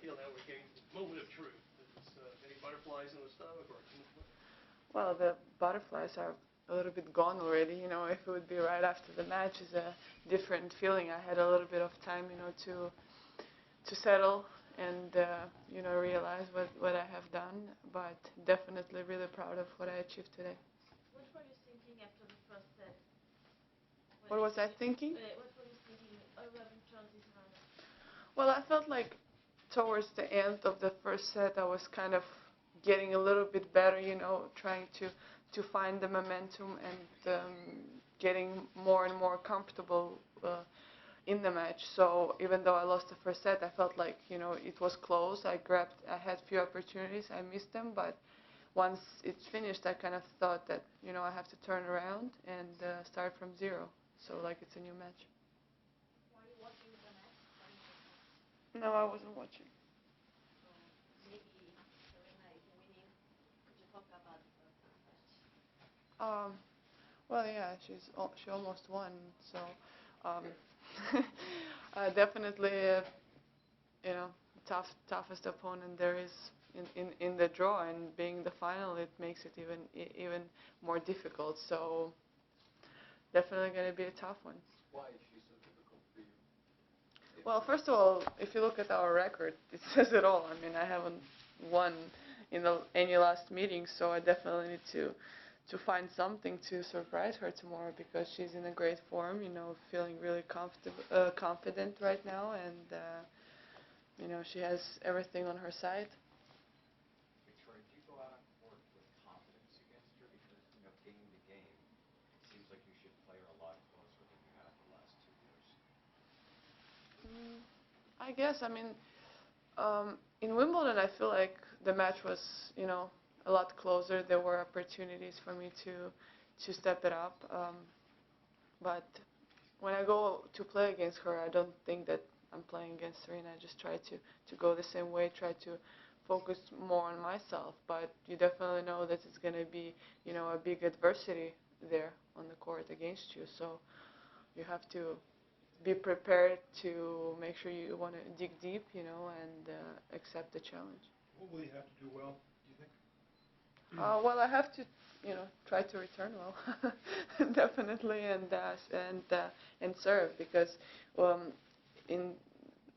feel now we're getting to the moment of truth? Is any butterflies in the stomach or? Well, the butterflies are a little bit gone already. You know, if it would be right after the match, is a different feeling. I had a little bit of time, you know, to settle and realize what I have done. But definitely really proud of what I achieved today. What were you thinking after the first set? What was I thinking? What were you thinking? Oh, we haven't turned this around. Well, I felt like towards the end of the first set, I was kind of getting a little bit better, you know, trying to find the momentum and getting more and more comfortable in the match. So even though I lost the first set, I felt like, you know, it was close. I had few opportunities, I missed them, but once it's finished, I kind of thought that, you know, I have to turn around and start from zero. So like it's a new match. Were you watching the match? No, I wasn't watching. So maybe Serena is winning. Could you talk about the match? Well, yeah, she almost won, so definitely, you know, toughest opponent there is in the draw, and being the final, it makes it even more difficult. So definitely going to be a tough one. Why is she so difficult for you? Well, first of all, if you look at our record, it says it all. I mean, I haven't won in any last meeting, so I definitely need to find something to surprise her tomorrow, because she's in a great form, you know, feeling really confident right now, and you know, she has everything on her side. Victoria, do you go out on court with confidence against her? Because, you know, game to game, it seems like you should play her a lot closer than you have the last 2 years. I guess, I mean, in Wimbledon, I feel like the match was, you know, a lot closer. There were opportunities for me to step it up. But when I go to play against her, I don't think that I'm playing against Serena. I just try to go the same way, try to focus more on myself. But you definitely know that it's going to be, you know, a big adversity there on the court against you. So you have to be prepared to make sure you want to dig deep, you know, and accept the challenge. What will you have to do well, do you think? Well, I have to, you know, try to return well, definitely, and serve, because in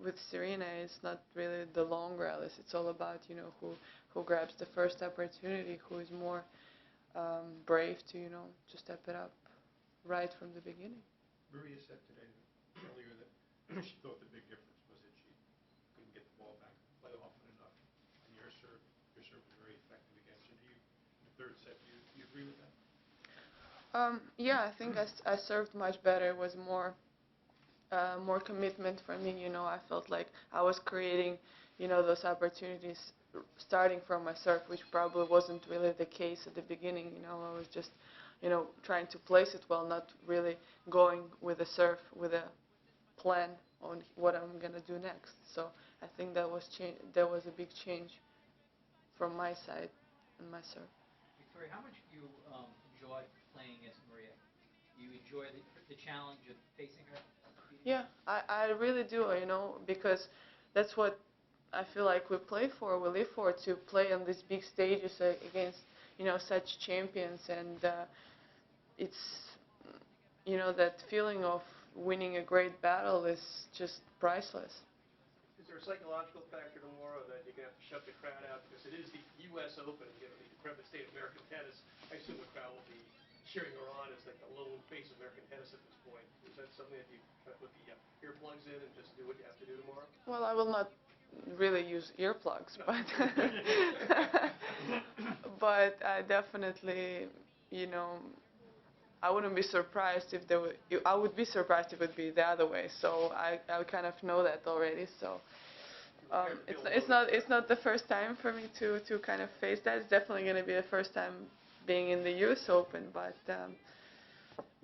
with Serena, it's not really the long rallies. It's all about, you know, who grabs the first opportunity, who is more brave to, you know, to step it up right from the beginning. Maria said today earlier that she thought the big difference was that she couldn't get the ball back, play often enough. And your serve was very effective against her. In the third set, do you agree with that? Yeah, I think I served much better. It was more commitment for me. You know, I felt like I was creating, you know, those opportunities starting from my serve, which probably wasn't really the case at the beginning. You know, I was just, you know, trying to place it well, not really going with a serve with a plan on what I'm gonna do next. So I think that was a big change from my side and my serve. Victoria, how much do you enjoy playing against Maria? Do you enjoy the challenge of facing her? Yeah, I really do, you know, because that's what I feel like we play for. We live for, to play on these big stages against, you know, such champions, and it's, you know, that feeling of winning a great battle is just priceless. Is there a psychological factor tomorrow that you're going to have to shut the crowd out, because it is the U.S. Open, you know, the decrepit state of American tennis? I assume the crowd will be cheering her on as like the lone face of American tennis at this point. Is that something that you kind of put the earplugs in and just do what you have to do tomorrow? Well, I will not really use earplugs, but but I definitely, you know, I wouldn't be surprised if there were. I would be surprised if it would be the other way. So I kind of know that already. So it's not the first time for me to kind of face that. It's definitely going to be the first time being in the U.S. Open. But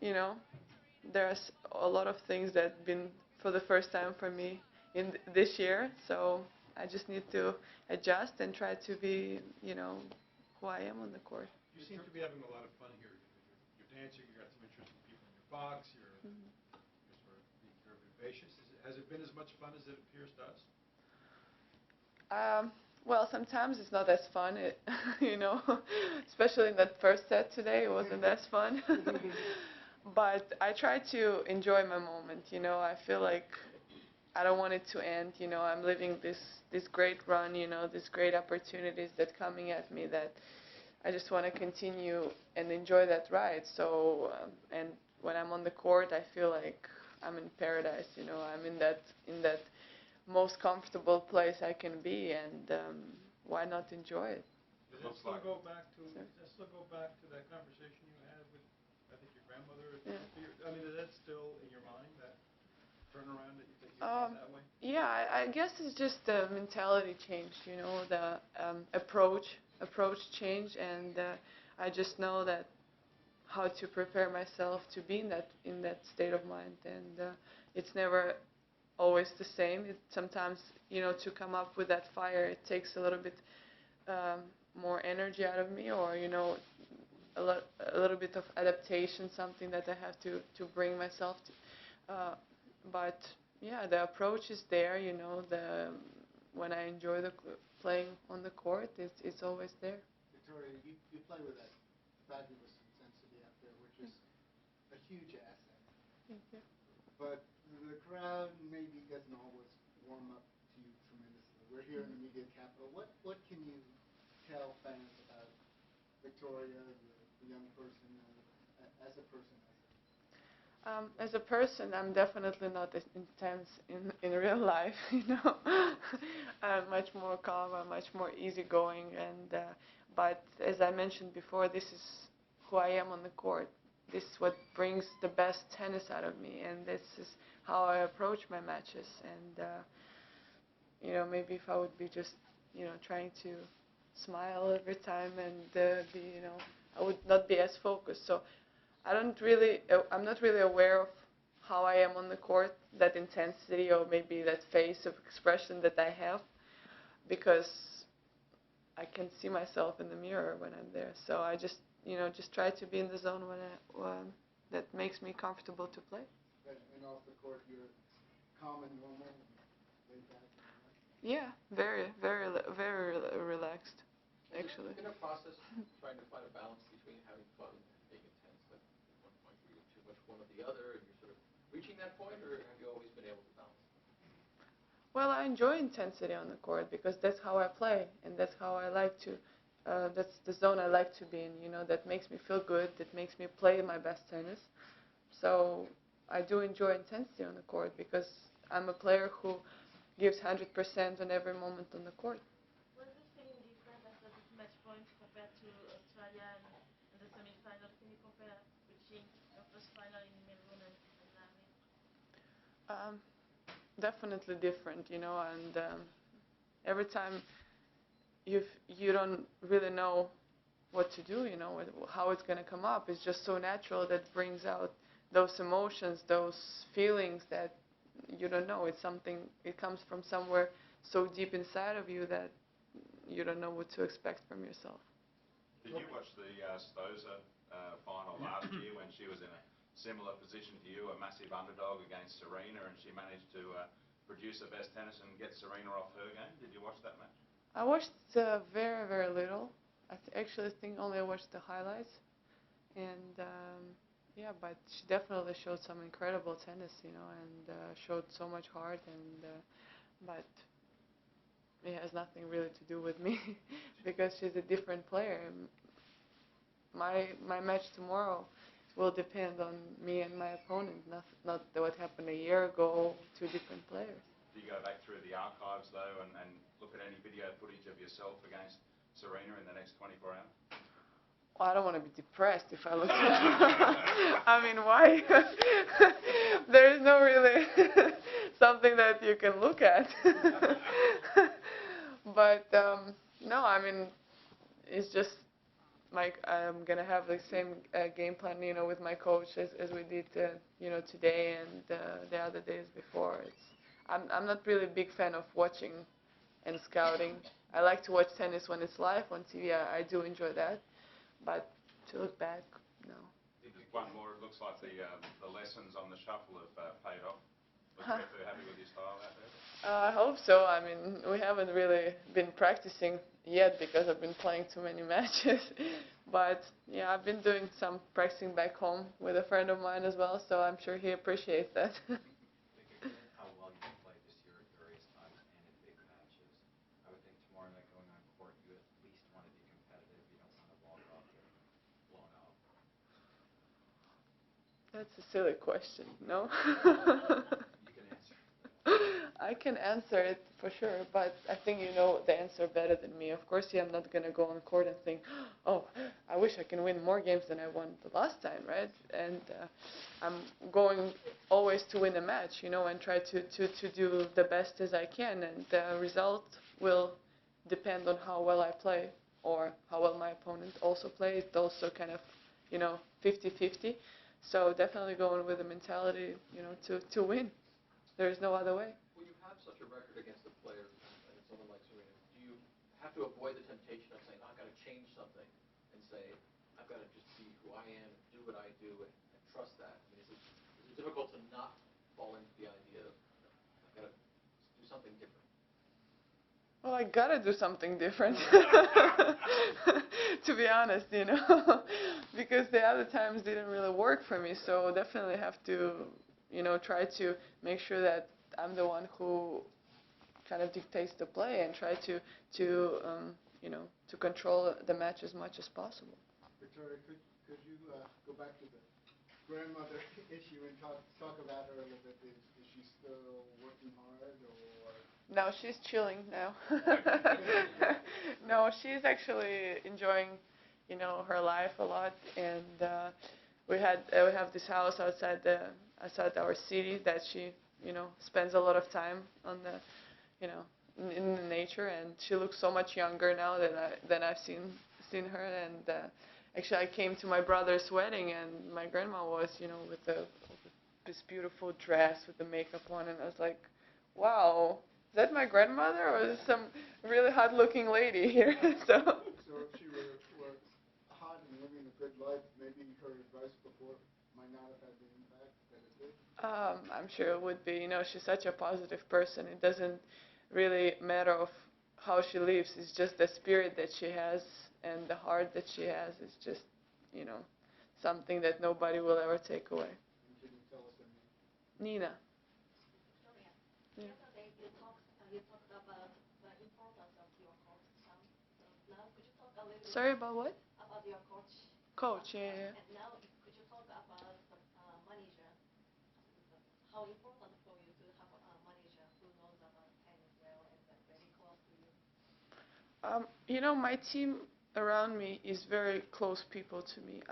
you know, there's a lot of things that have been for the first time for me in this year. So I just need to adjust and try to be, you know, who I am on the court. You seem to be having a lot of fun here. You're dancing. You got some interesting people in your box. You're sort of being very vivacious. Has it been as much fun as it appears to us? Um, well, sometimes it's not as fun, you know, especially in that first set today, it wasn't as fun. But I try to enjoy my moment, you know. I feel like I don't want it to end, you know. I'm living this great run, you know, these great opportunities that coming at me that I just want to continue and enjoy that ride. So, and when I'm on the court, I feel like I'm in paradise, you know. I'm in that most comfortable place I can be, and why not enjoy it? Does that Looks still like- go back to, Sure. does that still go back to that conversation you had with, I think, your grandmother? Yeah. I mean, is that still in your mind, that turnaround that you think you Um, made that way? Yeah, I guess it's just the mentality change, you know, the approach change, and I just know that how to prepare myself to be in that state of mind, and it's never always the same. It sometimes, you know, to come up with that fire, it takes a little bit um, more energy out of me, or you know, a little bit of adaptation, something that I have to bring myself to. But yeah, the approach is there. You know, the when I enjoy playing on the court, it's always there. Victoria, you play with that fabulous intensity out there, which is a huge asset. Thank you. But the crowd maybe doesn't always warm up to you tremendously. We're here in the media capital. What can you tell fans about Victoria, the young person, as a person? As a person, I'm definitely not as intense in real life, you know. I'm much more calm, I'm much more easygoing, and but as I mentioned before, this is who I am on the court. This is what brings the best tennis out of me, and this is how I approach my matches. And you know, maybe if I would be just, you know, trying to smile every time and be, you know, I would not be as focused. So I'm not really aware of how I am on the court, that intensity or maybe that face of expression that I have, because I can see myself in the mirror when I'm there. So I just, you know, just try to be in the zone when that makes me comfortable to play. And off the court, you're calm and normal and laid back and relaxed? Yeah, very relaxed, actually. In a process, trying to find a balance between having fun and being intense, like at one point were you too much one or the other, and you're sort of reaching that point, or have you always been able to balance? Well, I enjoy intensity on the court because that's how I play, and that's how I like to. That's the zone I like to be in. You know, that makes me feel good. That makes me play my best tennis. So I do enjoy intensity on the court because I'm a player who gives 100% on every moment on the court. Was the feeling different after this match point compared to Australia and the semifinal? Can you compare reaching your first final in Melbourne and Nami? Definitely different, you know, and every time you don't really know what to do, you know, how it's going to come up. It's just so natural that brings out those emotions, those feelings that you don't know. It's something, it comes from somewhere so deep inside of you that you don't know what to expect from yourself. Did you watch the Stoza final last year when she was in a similar position to you, a massive underdog against Serena, and she managed to produce her best tennis and get Serena off her game? Did you watch that match? I watched very little. Actually think only I watched the highlights, and yeah, but she definitely showed some incredible tennis, you know, and showed so much heart, and but it has nothing really to do with me because she's a different player. My match tomorrow will depend on me and my opponent, not what happened a year ago, two different players. Do you go back through the archives, though, and look at any video footage of yourself against Serena in the next 24 hours? Well, I don't want to be depressed if I look at I mean, why? There is no really something that you can look at. But no, I mean, it's just like I'm gonna have the same game plan, you know, with my coach as we did, you know, today and the other days before. I'm not really a big fan of watching and scouting. I like to watch tennis when it's live on TV. I do enjoy that, but to look back, no. Just one more. It looks like the lessons on the shuffle have paid off. Was Refu happy with your style out there? I hope so. I mean, we haven't really been practicing yet because I've been playing too many matches. But yeah, I've been doing some practicing back home with a friend of mine as well, so I'm sure he appreciates that. Given how well you played this year at various times and in big matches, I would think tomorrow night going on court, you at least want to be competitive. You don't want to walk off getting blown out. That's a silly question, no? You can answer. I can answer it for sure, but I think you know the answer better than me. Of course, yeah, I'm not going to go on court and think, oh, I wish I can win more games than I won the last time, right? And I'm going always to win a match, and try to do the best as I can, and the result will depend on how well I play or how well my opponent also plays. It's also kind of, 50-50. So definitely going with the mentality, to win. There's no other way. When you have such a record against a player, and someone like Serena, do you have to avoid the temptation of saying, I've got to change something, and say, I've got to just be who I am, do what I do, and trust that? I mean, is it difficult to not fall into the idea of, I've got to do something different? Well, I gotta do something different, to be honest, because the other times didn't really work for me. So definitely have to, try to make sure that I'm the one who kind of dictates the play and try to control the match as much as possible. Victoria, could you go back to the grandmother issue and talk about her a little bit? Is she still working hard, or? No, she's chilling now. No, she's actually enjoying, her life a lot, and we have this house outside our city that she, spends a lot of time on the, in the nature, and she looks so much younger now than I've seen her, and actually I came to my brother's wedding, and my grandma was, with this beautiful dress with the makeup on, and I was like, wow. Is that my grandmother, or is some really hot-looking lady here? So if she were hot and living a good life, maybe her advice before might not have had the impact that it did? I'm sure it would be. She's such a positive person. It doesn't really matter of how she lives. It's just the spirit that she has and the heart that she has. It's just, something that nobody will ever take away. And can you tell us her name? Nina. Victoria, the other day you talked about the importance of your coach, Sam. Now, could you talk a little bit Sorry, about what? about your coach? Coach, yeah. And now, could you talk about the manager? How important for you to have a manager who knows about tennis well and very close to you? My team around me is very close people to me.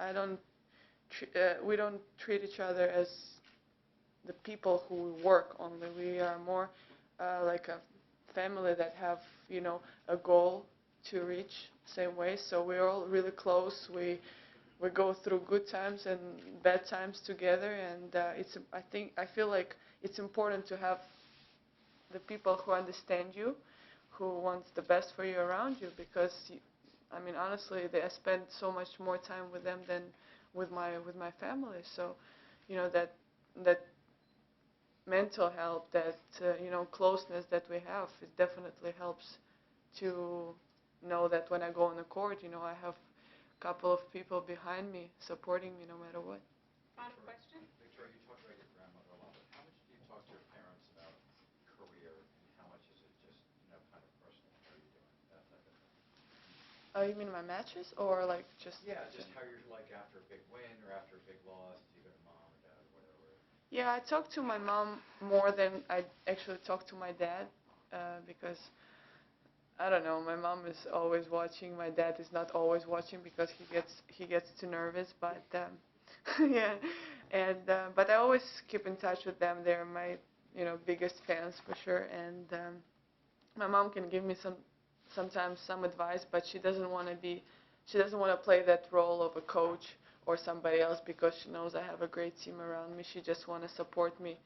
We don't treat each other as the people who work only. We are more like a family that have, a goal to reach same way. So we're all really close. We go through good times and bad times together, and I feel like it's important to have the people who understand you, who wants the best for you around you, because honestly, I spend so much more time with them than with my family. So, that mental health, that closeness that we have, it definitely helps to know that when I go on the court, I have a couple of people behind me supporting me no matter what. Final question? Victoria, you talked about your grandmother a lot, but how much do you talk to your parents about career, and how much is it just, kind of personal? How are you doing? That type of thing. Oh, you mean my matches, or like just? Yeah, just how you're like after a big win or after a big loss. Do you go to mom or dad or whatever? Yeah, I talk to my mom more than I actually talk to my dad, because I don't know. My mom is always watching. My dad is not always watching because he gets too nervous. But yeah, and but I always keep in touch with them. They're my biggest fans for sure. And my mom can give me sometimes some advice, but she doesn't want to play that role of a coach or somebody else because she knows I have a great team around me. She just want to support me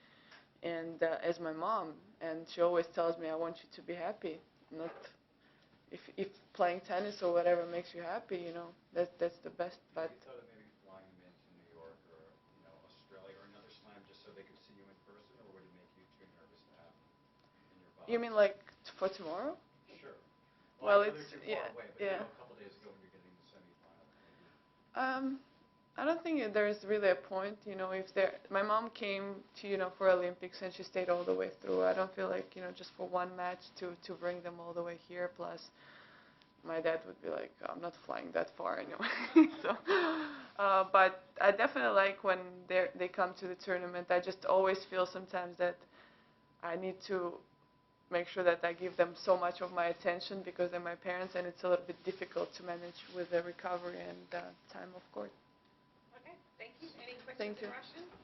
and as my mom, and she always tells me, I want you to be happy, not if playing tennis or whatever makes you happy, that's the best. Have But you thought of maybe flying them into New York or Australia or another slam just so they could see you in person, or would it make you You mean like for tomorrow? Sure. Well, I know it's, they're too yeah, far away, but yeah. you know a couple days ago when you're getting the semifinal. I don't think there's really a point, if my mom came to, for Olympics and she stayed all the way through. I don't feel like, just for one match to bring them all the way here. Plus, my dad would be like, I'm not flying that far anyway. So, but I definitely like when they come to the tournament. I just always feel sometimes that I need to make sure that I give them so much of my attention because they're my parents, and it's a little bit difficult to manage with the recovery and time of course. Okay, thank you. Any questions Thank in you. Russian?